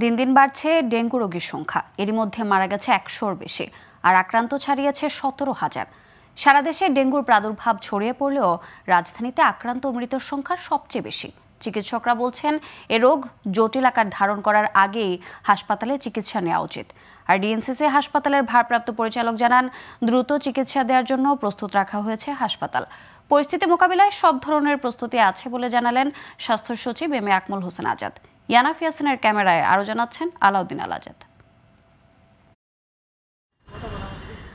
দিন দিন বাড়ছে ডেঙ্গু রোগীর সংখ্যা। এরই মধ্যে মারা গেছে ১০০-র বেশি, আর আক্রান্ত ছাড়িয়েছে ১৭,০০০। সারা দেশে ডেঙ্গুর প্রাদুর্ভাব ছড়িয়ে পড়লেও রাজধানীতে আক্রান্ত ও মৃতের সংখ্যা সবচেয়ে বেশি। চিকিৎসকরা বলছেন এ রোগ জটিল আকার ধারণ করার আগেই হাসপাতালে চিকিৎসা নেওয়া উচিত। আর ডিএনসিসি হাসপাতালের ভারপ্রাপ্ত পরিচালক জানান, দ্রুত চিকিৎসা দেওয়ার জন্য প্রস্তুত রাখা হয়েছে হাসপাতাল। পরিস্থিতি মোকাবিলায় সব ধরনের প্রস্তুতি আছে বলে জানালেন স্বাস্থ্য সচিব এম এ আকমল হোসেন আজাদ। ইয়ানাফ ইয়াসিনের ক্যামেরায় আরও জানাচ্ছেন আলাউদ্দিন আল আজাদ।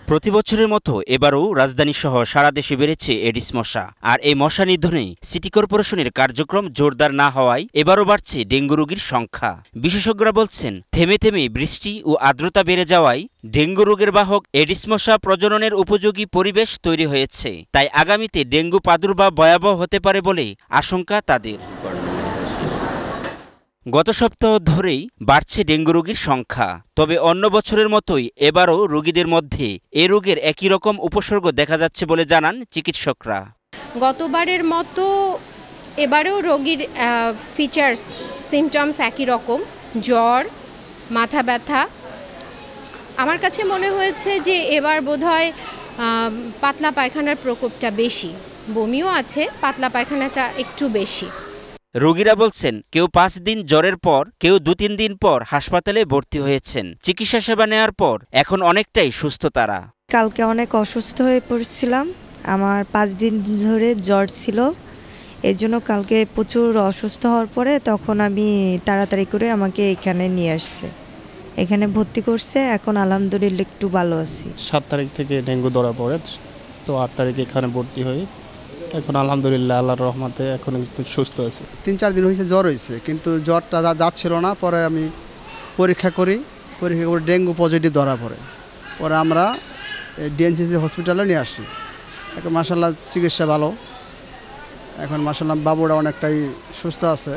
প্রতি বছরের মতো এবারও রাজধানী সহ সারা দেশে বেড়েছে এডিস মশা। আর এই মশা নিধনে সিটি কর্পোরেশনের কার্যক্রম জোরদার না হওয়ায় এবারও বাড়ছে ডেঙ্গু রোগীর সংখ্যা। বিশেষজ্ঞরা বলছেন, থেমে থেমে বৃষ্টি ও আর্দ্রতা বেড়ে যাওয়ায় ডেঙ্গু রোগের বাহক এডিস মশা প্রজননের উপযোগী পরিবেশ তৈরি হয়েছে। তাই আগামীতে ডেঙ্গু প্রাদুর্ভাব ভয়াবহ হতে পারে বলে আশঙ্কা তাদের। গত সপ্তাহ ধরেই বাড়ছে ডেঙ্গু রোগীর সংখ্যা। তবে অন্য বছরের মতোই এবারও রোগীদের মধ্যে এ রোগের একই রকম উপসর্গ দেখা যাচ্ছে বলে জানান চিকিৎসকরা। গতবারের মতো এবারেও রোগীর ফিচার্স সিমটমস একই রকম, জ্বর, মাথা ব্যথা। আমার কাছে মনে হয়েছে যে এবার বোধহয় পাতলা পায়খানার প্রকোপটা বেশি, বমিও আছে, পাতলা পায়খানাটা একটু বেশি। রোগীরা বলছেন, কেউ 5 দিন জ্বরের পর, কেউ 2-3 দিন পর হাসপাতালে ভর্তি হয়েছেন। চিকিৎসা সেবা নেওয়ার পর এখন অনেকটাই সুস্থ তারা। কালকে অনেক অসুস্থ হয়ে পড়েছিলাম, আমার 5 দিন ধরে জ্বর ছিল। এর জন্য কালকে প্রচুর অসুস্থ হওয়ার পরে তখন আমি তাড়াতাড়ি করে আমাকে এখানে নিয়ে আসছে, এখানে ভর্তি করছে। এখন আলহামদুলিল্লাহ একটু ভালো আছি। 7 তারিখ থেকে ডেঙ্গু ধরা পড়ে, তো 8 তারিখে এখানে ভর্তি হই। এখন আলহামদুলিল্লাহ আল্লাহর রহমতে এখন একটু সুস্থ আছি। 3-4 দিন হয়েছে জ্বর হয়েছে, কিন্তু জ্বরটা যাচ্ছিল না। পরে আমি পরীক্ষা করে ডেঙ্গু পজিটিভ ধরা পরে আমরা ডিএনসিসি হসপিটালে নিয়ে আসি। এখন মাশাআল্লাহ চিকিৎসা ভালো, এখন মাশাআল্লাহ বাবুরা অনেকটাই সুস্থ আছে।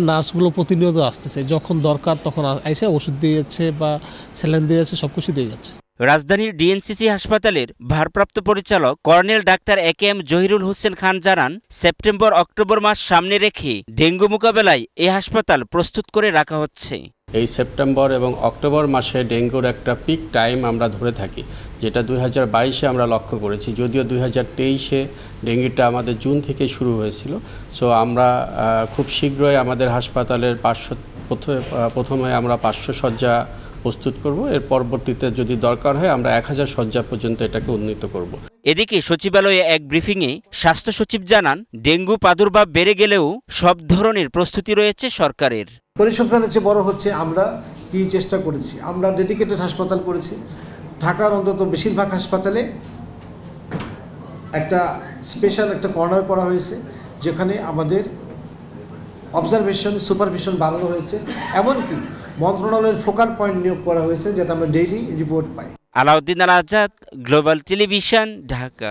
নার্সগুলো প্রতিনিয়ত আসতেছে, যখন দরকার তখন এসে ওষুধ দিয়ে যাচ্ছে বা স্যালাইন দিয়ে যাচ্ছে, সব কিছু দিয়ে যাচ্ছে। রাজধানীর ডিএনসিসি হাসপাতালের ভারপ্রাপ্ত পরিচালক colonel doctor AKM Zahirul Hossain Khan জানান, সেপ্টেম্বর-অক্টোবর মাস সামনে রেখে ডেঙ্গু মোকাবেলায় এই হাসপাতাল প্রস্তুত করে রাখা হচ্ছে। এই সেপ্টেম্বর এবং অক্টোবর মাসে ডেঙ্গুর একটা পিক টাইম আমরা ধরে থাকি, যেটা 2022-এ আমরা লক্ষ্য করেছি। যদিও 2023-এ ডেঙ্গুটা আমাদের জুন থেকে শুরু হয়েছিল। সো আমরা খুব শীঘ্রই আমাদের হাসপাতালের প্রথমে আমরা 500 শয্যা প্রস্তুত করব। এর পরবর্তীতে যদি দরকার হয় আমরা 1000 শয্যা পর্যন্ত এটাকে উন্নীত করব। এদিকে সচিবালয়ে এক ব্রিফিংয়ে স্বাস্থ্য সচিব জানান, ডেঙ্গু প্রাদুর্ভাব বেড়ে গেলেও সব ধরনের প্রস্তুতি রয়েছে সরকারের। পরিসংখ্যানের চেয়ে বড় হচ্ছে আমরা কি চেষ্টা করেছি। আমরা ডেডিকেটেড হাসপাতাল করেছি। ঢাকার অন্তত বেশিরভাগ হাসপাতালে একটা স্পেশাল একটা কর্নার করা হয়েছে, যেখানে আমাদের অবজারভেশন সুপারভিশন বাড়ানো হয়েছে। এমনকি মন্ত্রণালয়ের ফোকাল পয়েন্ট নিয়োগ করা হয়েছে, যাতে আমরা ডেইলি রিপোর্ট পাই। আলাউদ্দিন আল আজাদ, গ্লোবাল টেলিভিশন, ঢাকা।